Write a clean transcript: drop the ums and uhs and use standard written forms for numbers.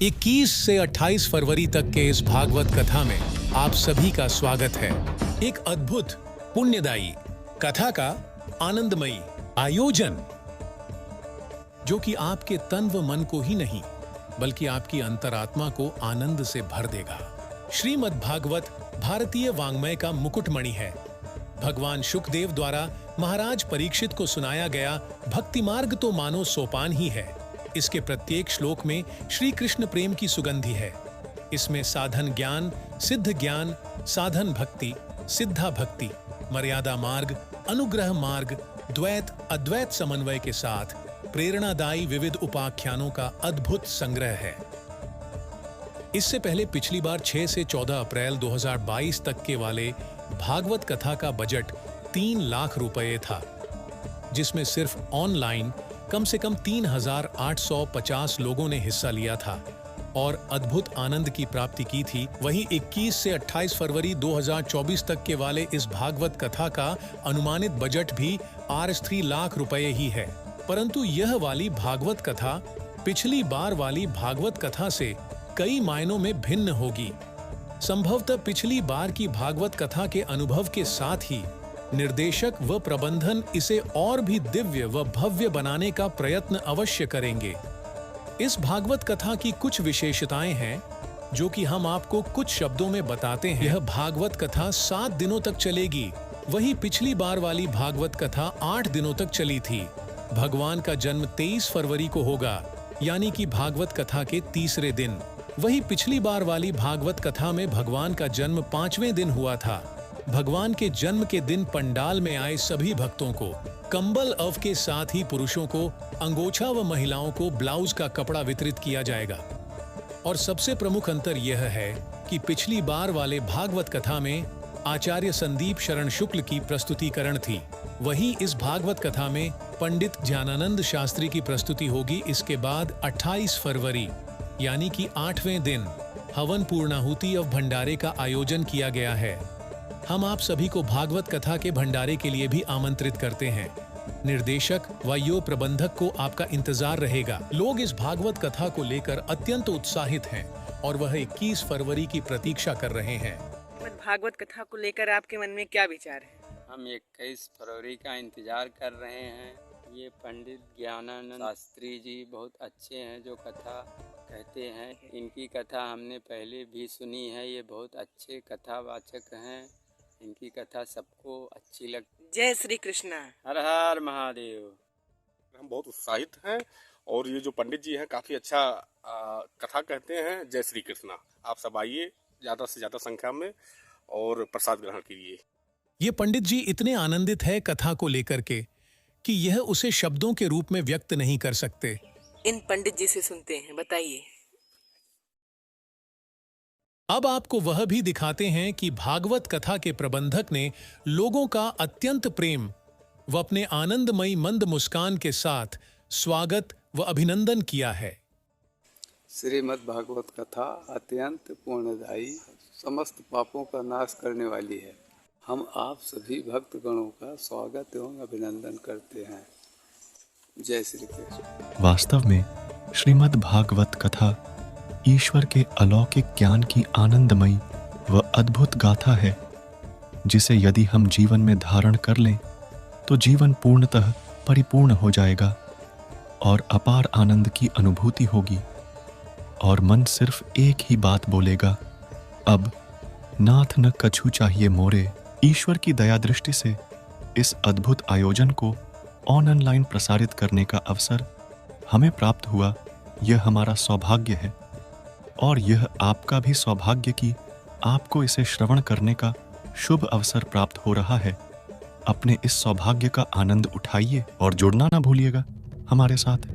21 से 28 फरवरी तक के इस भागवत कथा में आप सभी का स्वागत है। एक अद्भुत पुण्यदायी कथा का आनंदमयी आयोजन जो कि आपके तन व मन को ही नहीं बल्कि आपकी अंतरात्मा को आनंद से भर देगा। श्रीमद् भागवत भारतीय वाङ्मय का मुकुटमणि है। भगवान शुकदेव द्वारा महाराज परीक्षित को सुनाया गया भक्ति मार्ग तो मानो सोपान ही है। इसके प्रत्येक श्लोक में श्री कृष्ण प्रेम की सुगंधि है। इसमें साधन ज्ञान, सिद्ध ज्ञान, साधन भक्ति, सिद्धा भक्ति, मर्यादा मार्ग, अनुग्रह मार्ग, द्वैत अद्वैत समन्वय के साथ प्रेरणादायी विविध उपाख्यानों का अद्भुत संग्रह है। इससे पहले पिछली बार 6 से 14 अप्रैल 2022 तक के वाले भागवत कथा का बजट 3 लाख रुपए था, जिसमें सिर्फ ऑनलाइन कम से कम 3,850 लोगों ने हिस्सा लिया था और अद्भुत आनंद की प्राप्ति की थी। वहीं 21 से 28 फरवरी 2024 तक के वाले इस भागवत कथा का अनुमानित बजट भी 3 लाख रुपए ही है। परंतु यह वाली भागवत कथा पिछली बार वाली भागवत कथा से कई मायनों में भिन्न होगी। संभवतः पिछली बार की भागवत कथा के अनुभव के साथ ही निर्देशक व प्रबंधन इसे और भी दिव्य व भव्य बनाने का प्रयत्न अवश्य करेंगे। इस भागवत कथा की कुछ विशेषताएं हैं जो कि हम आपको कुछ शब्दों में बताते हैं। यह भागवत कथा 7 दिनों तक चलेगी। वहीं पिछली बार वाली भागवत कथा 8 दिनों तक चली थी। भगवान का जन्म 23 फरवरी को होगा, यानी कि भागवत कथा के तीसरे दिन। वहीं पिछली बार वाली भागवत कथा में भगवान का जन्म 5वें दिन हुआ था। भगवान के जन्म के दिन पंडाल में आए सभी भक्तों को कंबल अव के साथ ही पुरुषों को अंगोछा व महिलाओं को ब्लाउज का कपड़ा वितरित किया जाएगा। और सबसे प्रमुख अंतर यह है कि पिछली बार वाले भागवत कथा में आचार्य संदीप शरण शुक्ल की प्रस्तुतिकरण थी। वहीं इस भागवत कथा में पंडित ज्ञानानंद शास्त्री की प्रस्तुति होगी। इसके बाद 28 फरवरी यानी कि 8वें दिन हवन पूर्णाहुति और भंडारे का आयोजन किया गया है। हम आप सभी को भागवत कथा के भंडारे के लिए भी आमंत्रित करते हैं। निर्देशक व यो प्रबंधक को आपका इंतजार रहेगा। लोग इस भागवत कथा को लेकर अत्यंत उत्साहित हैं और वह 21 फरवरी की प्रतीक्षा कर रहे हैं। भागवत कथा को लेकर आपके मन में क्या विचार है? हम 21 फरवरी का इंतजार कर रहे हैं। ये पंडित ज्ञानानंद शास्त्री जी बहुत अच्छे हैं जो कथा कहते हैं। इनकी कथा हमने पहले भी सुनी है। ये बहुत अच्छे कथावाचक हैं। इनकी कथा सबको अच्छी लगती है। जय श्री कृष्णा। हर हर महादेव। हम बहुत उत्साहित हैं और ये जो पंडित जी हैं काफ़ी अच्छा कथा कहते हैं। जय श्री कृष्णा। आप सब आइए ज़्यादा से ज़्यादा संख्या में और प्रसाद ग्रहण कीजिए। ये पंडित जी इतने आनंदित है कथा को लेकर के कि यह उसे शब्दों के रूप में व्यक्त नहीं कर सकते। इन पंडित जी से सुनते हैं, बताइए। अब आपको वह भी दिखाते हैं कि भागवत कथा के प्रबंधक ने लोगों का अत्यंत प्रेम व अपने आनंदमयी मंद मुस्कान के साथ स्वागत व अभिनंदन किया है। श्रीमद् भागवत कथा अत्यंत पुण्यदायी, समस्त पापों का नाश करने वाली है। हम आप सभी भक्तगणों का स्वागत एवं अभिनंदन करते हैं। जय श्री कृष्ण। वास्तव में श्रीमद् भागवत कथा ईश्वर के अलौकिक ज्ञान की आनंदमयी व अद्भुत गाथा है, जिसे यदि हम जीवन में धारण कर लें तो जीवन पूर्णतः परिपूर्ण हो जाएगा और अपार आनंद की अनुभूति होगी और मन सिर्फ एक ही बात बोलेगा, अब नाथ न कछु चाहिए मोरे। ईश्वर की दया दृष्टि से इस अद्भुत आयोजन को ऑनलाइन प्रसारित करने का अवसर हमें प्राप्त हुआ। यह हमारा सौभाग्य है और यह आपका भी सौभाग्य कि आपको इसे श्रवण करने का शुभ अवसर प्राप्त हो रहा है। अपने इस सौभाग्य का आनंद उठाइए और जुड़ना ना भूलिएगा हमारे साथ।